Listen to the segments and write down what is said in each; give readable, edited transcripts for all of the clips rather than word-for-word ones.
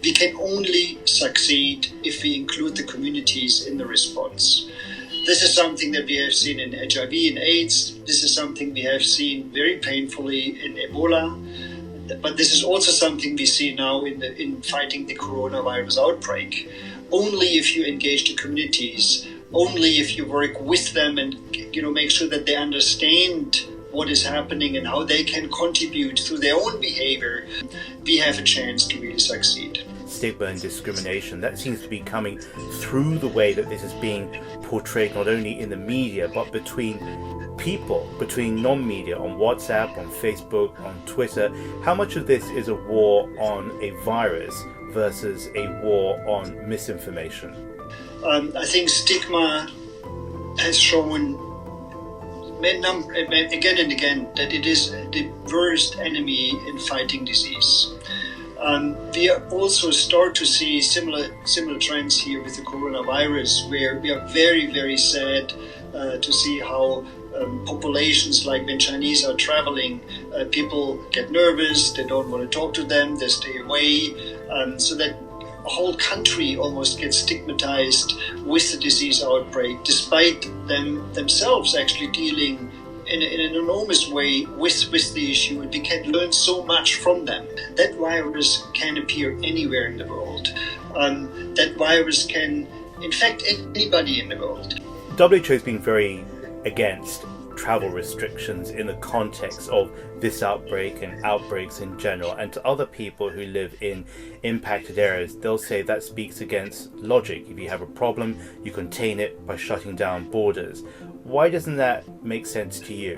we can only succeed if we include the communities in the response. This is something that we have seen in HIV and AIDS. This is something we have seen very painfully in Ebola. But this is also something we see now in fighting the coronavirus outbreak. Only if you engage the communities, only if you work with them and make sure that they understand what is happening and how they can contribute through their own behavior, we have a chance to really succeed. Stigma and discrimination, that seems to be coming through the way that this is being portrayed, not only in the media, but between people, between non-media, on WhatsApp, on Facebook, on Twitter. How much of this is a war on a virus versus a war on misinformation? I think stigma has shown again and again that it is the worst enemy in fighting disease. We also start to see similar trends here with the coronavirus, where we are very, very sad to see how populations, like when Chinese are traveling, people get nervous, they don't want to talk to them, they stay away, so that a whole country almost gets stigmatized with the disease outbreak, despite themselves actually dealing in an enormous way with the issue, and we can learn so much from them. That virus can appear anywhere in the world. That virus can infect anybody in the world. WHO has been very against travel restrictions in the context of this outbreak and outbreaks in general, and to other people who live in impacted areas, they'll say that speaks against logic. If you have a problem, you contain it by shutting down borders. Why doesn't that make sense to you?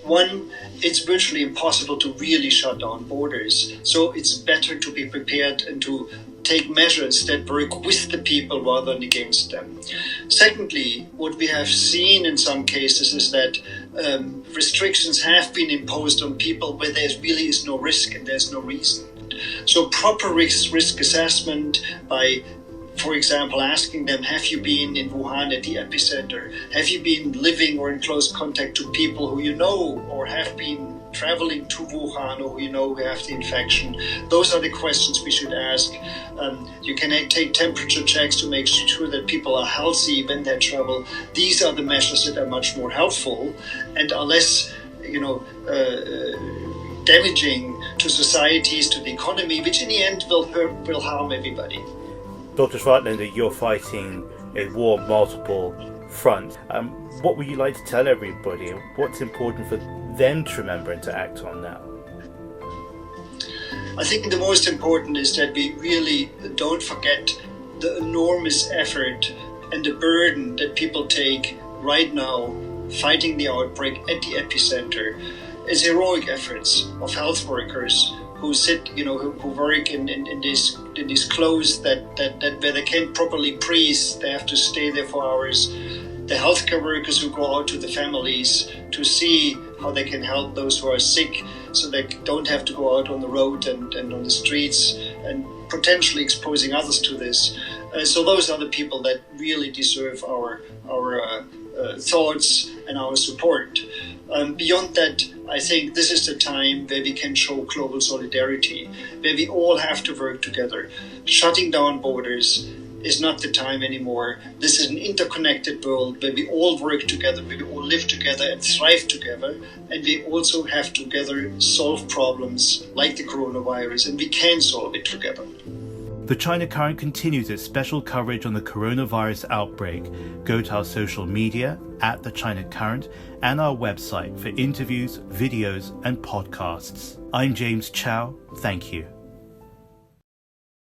One, it's virtually impossible to really shut down borders, so it's better to be prepared and to take measures that work with the people rather than against them. Secondly, what we have seen in some cases is that restrictions have been imposed on people where there really is no risk and there's no reason. So proper risk assessment by, for example, asking them, have you been in Wuhan at the epicenter? Have you been living or in close contact to people who you know or have been traveling to Wuhan or who have the infection? Those are the questions we should ask. You can take temperature checks to make sure that people are healthy when they travel. These are the measures that are much more helpful and are less, damaging to societies, to the economy, which in the end will harm everybody. Dr. Schwartländer, you're fighting a war on multiple fronts. What would you like to tell everybody? What's important for them to remember and to act on now? I think the most important is that we really don't forget the enormous effort and the burden that people take right now fighting the outbreak at the epicenter. It's heroic efforts of health workers who sit, who work in these clothes that where they can't properly breathe, they have to stay there for hours. The healthcare workers who go out to the families to see how they can help those who are sick, so they don't have to go out on the road and on the streets and potentially exposing others to this. So those are the people that really deserve our thoughts and our support. Beyond that, I think this is the time where we can show global solidarity, where we all have to work together. Shutting down borders is not the time anymore. This is an interconnected world where we all work together, where we all live together and thrive together, and we also have together solve problems like the coronavirus, and we can solve it together. The China Current continues its special coverage on the coronavirus outbreak. Go to our social media @The China Current and our website for interviews, videos, and podcasts. I'm James Chow. Thank you.